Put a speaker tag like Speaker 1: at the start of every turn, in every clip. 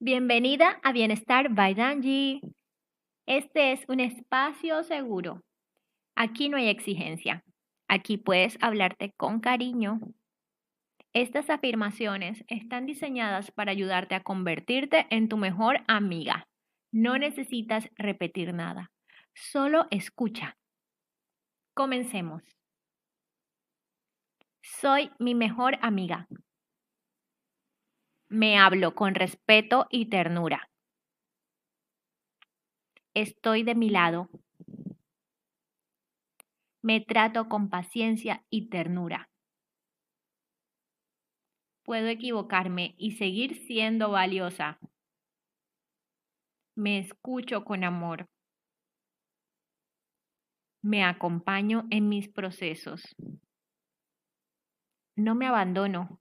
Speaker 1: Bienvenida a Bienestar by Danji. Este es un espacio seguro. Aquí no hay exigencia. Aquí puedes hablarte con cariño. Estas afirmaciones están diseñadas para ayudarte a convertirte en tu mejor amiga. No necesitas repetir nada. Solo escucha. Comencemos. Soy mi mejor amiga. Me hablo con respeto y ternura. Estoy de mi lado. Me trato con paciencia y ternura. Puedo equivocarme y seguir siendo valiosa. Me escucho con amor. Me acompaño en mis procesos. No me abandono.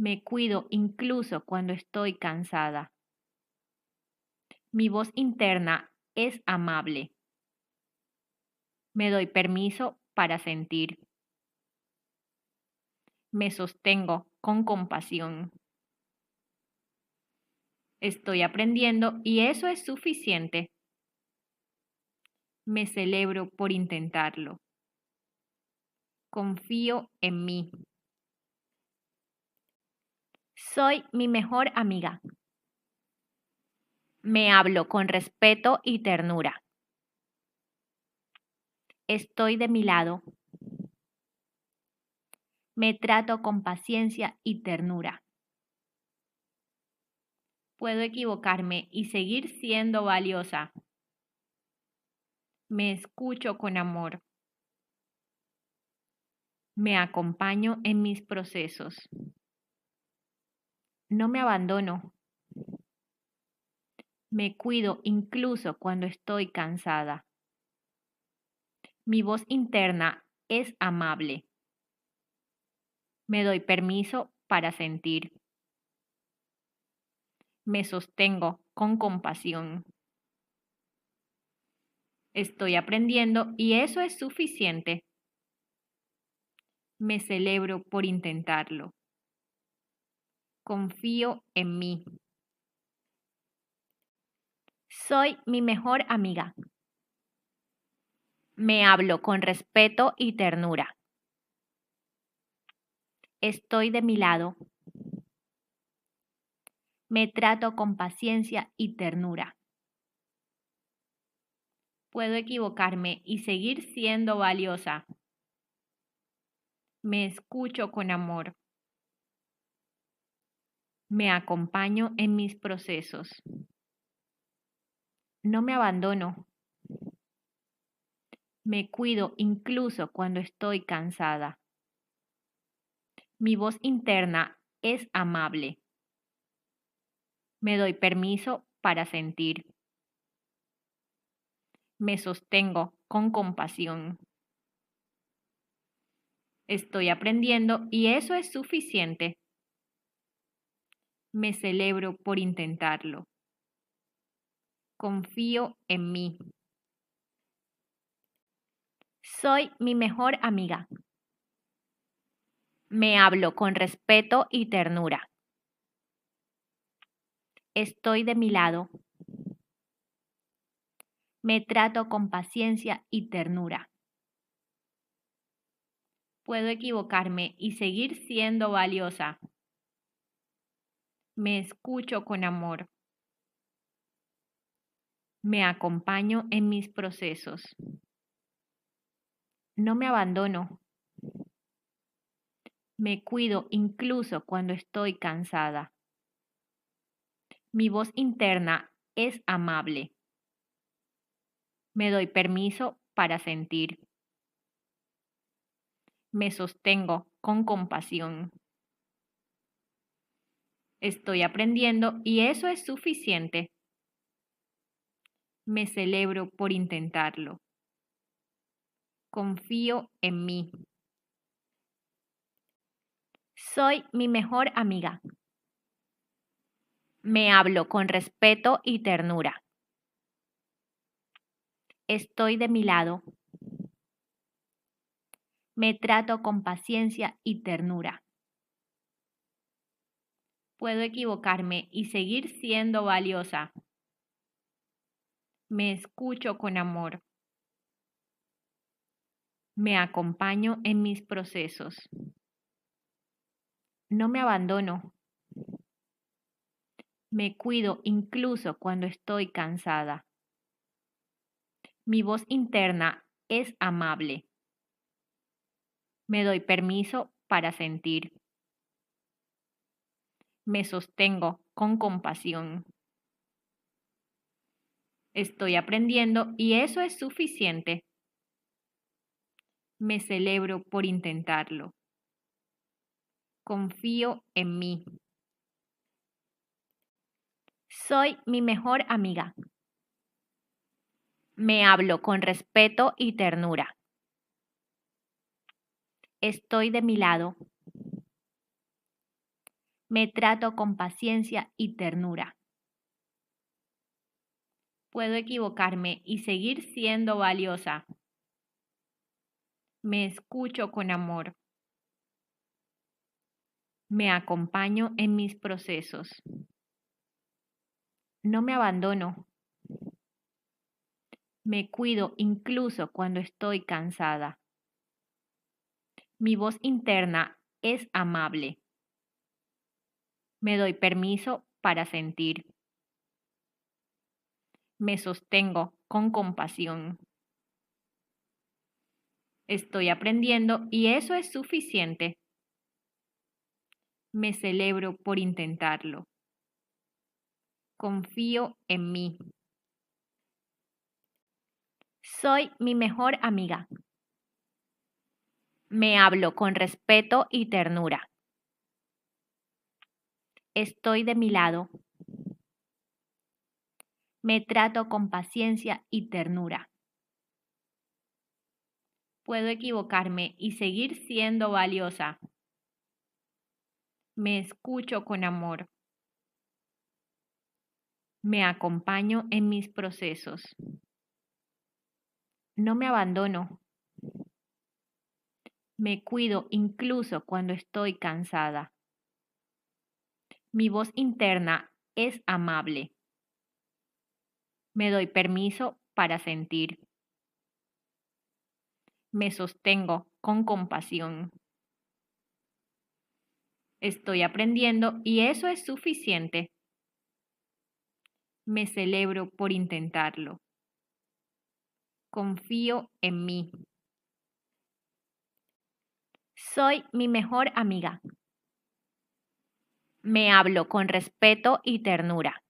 Speaker 1: Me cuido incluso cuando estoy cansada. Mi voz interna es amable. Me doy permiso para sentir. Me sostengo con compasión. Estoy aprendiendo y eso es suficiente. Me celebro por intentarlo. Confío en mí. Soy mi mejor amiga. Me hablo con respeto y ternura. Estoy de mi lado. Me trato con paciencia y ternura. Puedo equivocarme y seguir siendo valiosa. Me escucho con amor. Me acompaño en mis procesos. No me abandono. Me cuido incluso cuando estoy cansada. Mi voz interna es amable. Me doy permiso para sentir. Me sostengo con compasión. Estoy aprendiendo y eso es suficiente. Me celebro por intentarlo. Confío en mí. Soy mi mejor amiga. Me hablo con respeto y ternura. Estoy de mi lado. Me trato con paciencia y ternura. Puedo equivocarme y seguir siendo valiosa. Me escucho con amor. Me acompaño en mis procesos. No me abandono. Me cuido incluso cuando estoy cansada. Mi voz interna es amable. Me doy permiso para sentir. Me sostengo con compasión. Estoy aprendiendo y eso es suficiente. Me celebro por intentarlo. Confío en mí. Soy mi mejor amiga. Me hablo con respeto y ternura. Estoy de mi lado. Me trato con paciencia y ternura. Puedo equivocarme y seguir siendo valiosa. Me escucho con amor. Me acompaño en mis procesos. No me abandono. Me cuido incluso cuando estoy cansada. Mi voz interna es amable. Me doy permiso para sentir. Me sostengo con compasión. Estoy aprendiendo y eso es suficiente. Me celebro por intentarlo. Confío en mí. Soy mi mejor amiga. Me hablo con respeto y ternura. Estoy de mi lado. Me trato con paciencia y ternura. Puedo equivocarme y seguir siendo valiosa. Me escucho con amor. Me acompaño en mis procesos. No me abandono. Me cuido incluso cuando estoy cansada. Mi voz interna es amable. Me doy permiso para sentir. Me sostengo con compasión. Estoy aprendiendo y eso es suficiente. Me celebro por intentarlo. Confío en mí. Soy mi mejor amiga. Me hablo con respeto y ternura. Estoy de mi lado. Me trato con paciencia y ternura. Puedo equivocarme y seguir siendo valiosa. Me escucho con amor. Me acompaño en mis procesos. No me abandono. Me cuido incluso cuando estoy cansada. Mi voz interna es amable. Me doy permiso para sentir. Me sostengo con compasión. Estoy aprendiendo y eso es suficiente. Me celebro por intentarlo. Confío en mí. Soy mi mejor amiga. Me hablo con respeto y ternura. Estoy de mi lado. Me trato con paciencia y ternura. Puedo equivocarme y seguir siendo valiosa. Me escucho con amor. Me acompaño en mis procesos. No me abandono. Me cuido incluso cuando estoy cansada. Mi voz interna es amable. Me doy permiso para sentir. Me sostengo con compasión. Estoy aprendiendo y eso es suficiente. Me celebro por intentarlo. Confío en mí. Soy mi mejor amiga. Me hablo con respeto y ternura.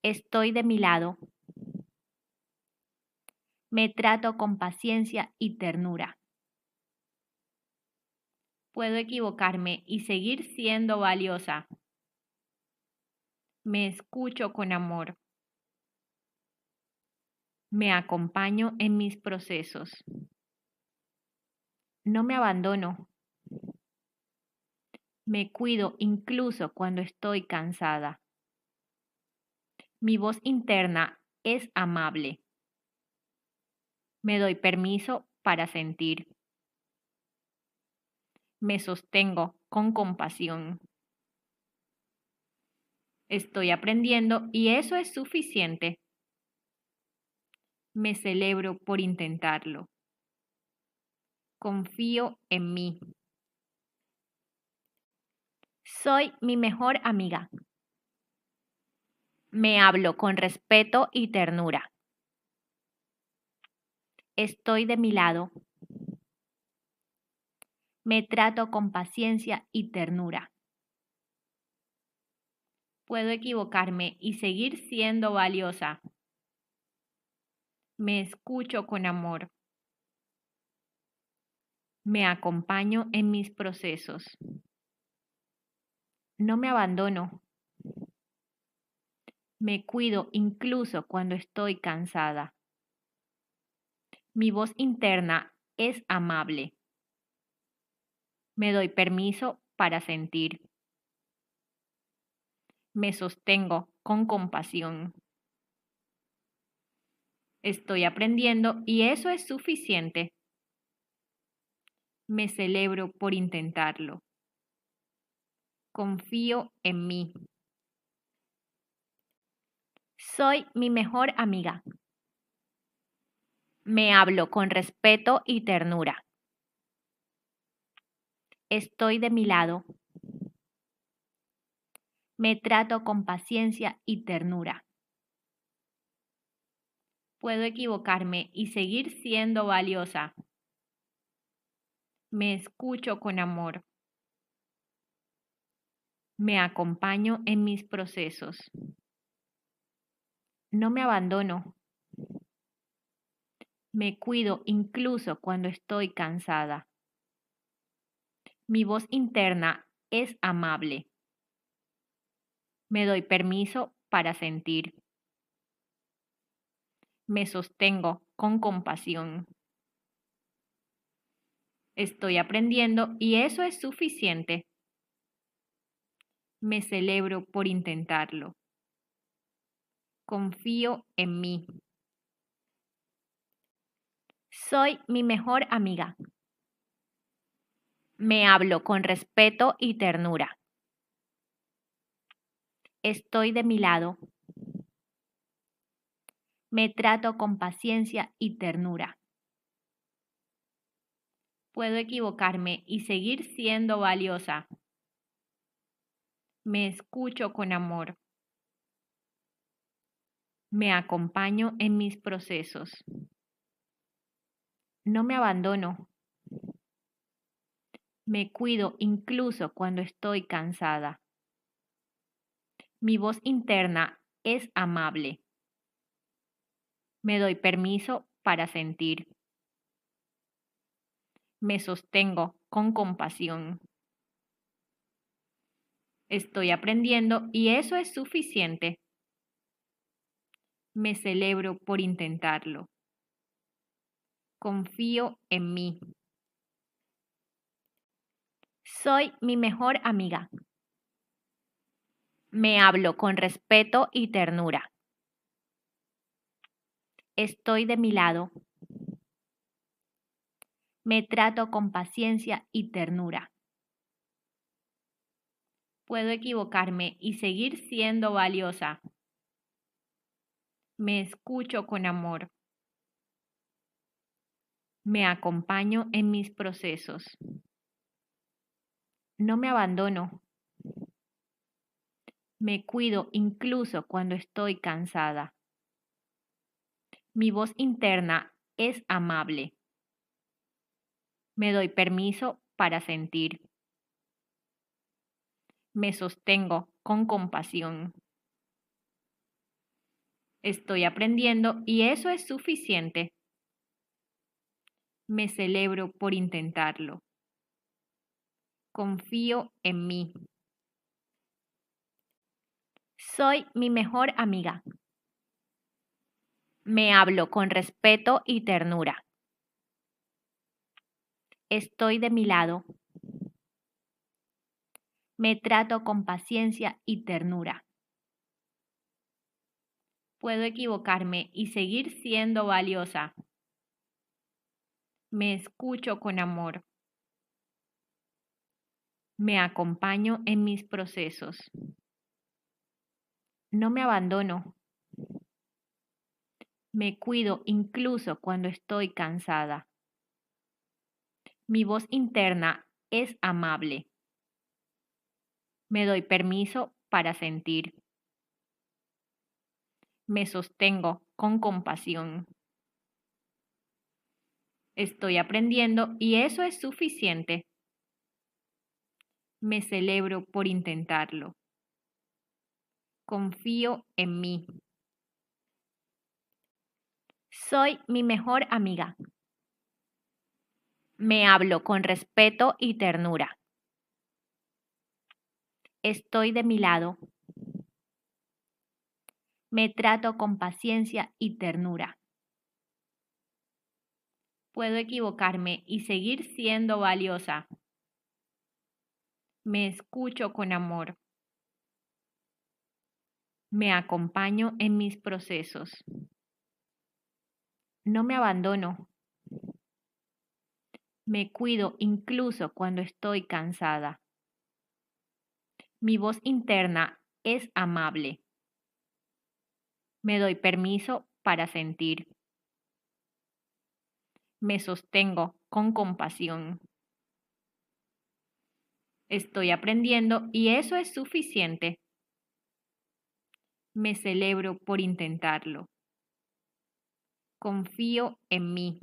Speaker 1: Estoy de mi lado. Me trato con paciencia y ternura. Puedo equivocarme y seguir siendo valiosa. Me escucho con amor. Me acompaño en mis procesos. No me abandono. Me cuido incluso cuando estoy cansada. Mi voz interna es amable. Me doy permiso para sentir. Me sostengo con compasión. Estoy aprendiendo y eso es suficiente. Me celebro por intentarlo. Confío en mí. Soy mi mejor amiga. Me hablo con respeto y ternura. Estoy de mi lado. Me trato con paciencia y ternura. Puedo equivocarme y seguir siendo valiosa. Me escucho con amor. Me acompaño en mis procesos. No me abandono. Me cuido incluso cuando estoy cansada. Mi voz interna es amable. Me doy permiso para sentir. Me sostengo con compasión. Estoy aprendiendo y eso es suficiente. Me celebro por intentarlo. Confío en mí. Soy mi mejor amiga. Me hablo con respeto y ternura. Estoy de mi lado. Me trato con paciencia y ternura. Puedo equivocarme y seguir siendo valiosa. Me escucho con amor. Me acompaño en mis procesos. No me abandono. Me cuido incluso cuando estoy cansada. Mi voz interna es amable. Me doy permiso para sentir. Me sostengo con compasión. Estoy aprendiendo y eso es suficiente. Me celebro por intentarlo. Confío en mí. Soy mi mejor amiga. Me hablo con respeto y ternura. Estoy de mi lado. Me trato con paciencia y ternura. Puedo equivocarme y seguir siendo valiosa. Me escucho con amor. Me acompaño en mis procesos. No me abandono. Me cuido incluso cuando estoy cansada. Mi voz interna es amable. Me doy permiso para sentir. Me sostengo con compasión. Estoy aprendiendo y eso es suficiente. Me celebro por intentarlo. Confío en mí. Soy mi mejor amiga. Me hablo con respeto y ternura. Estoy de mi lado. Me trato con paciencia y ternura. Puedo equivocarme y seguir siendo valiosa. Me escucho con amor. Me acompaño en mis procesos. No me abandono. Me cuido incluso cuando estoy cansada. Mi voz interna es amable. Me doy permiso para sentir. Me sostengo con compasión. Estoy aprendiendo y eso es suficiente. Me celebro por intentarlo. Confío en mí. Soy mi mejor amiga. Me hablo con respeto y ternura. Estoy de mi lado. Me trato con paciencia y ternura. Puedo equivocarme y seguir siendo valiosa. Me escucho con amor. Me acompaño en mis procesos. No me abandono. Me cuido incluso cuando estoy cansada. Mi voz interna es amable. Me doy permiso para sentir. Me sostengo con compasión. Estoy aprendiendo y eso es suficiente. Me celebro por intentarlo. Confío en mí. Soy mi mejor amiga. Me hablo con respeto y ternura. Estoy de mi lado. Me trato con paciencia y ternura. Puedo equivocarme y seguir siendo valiosa. Me escucho con amor. Me acompaño en mis procesos. No me abandono. Me cuido incluso cuando estoy cansada. Mi voz interna es amable. Me doy permiso para sentir. Me sostengo con compasión. Estoy aprendiendo y eso es suficiente. Me celebro por intentarlo. Confío en mí.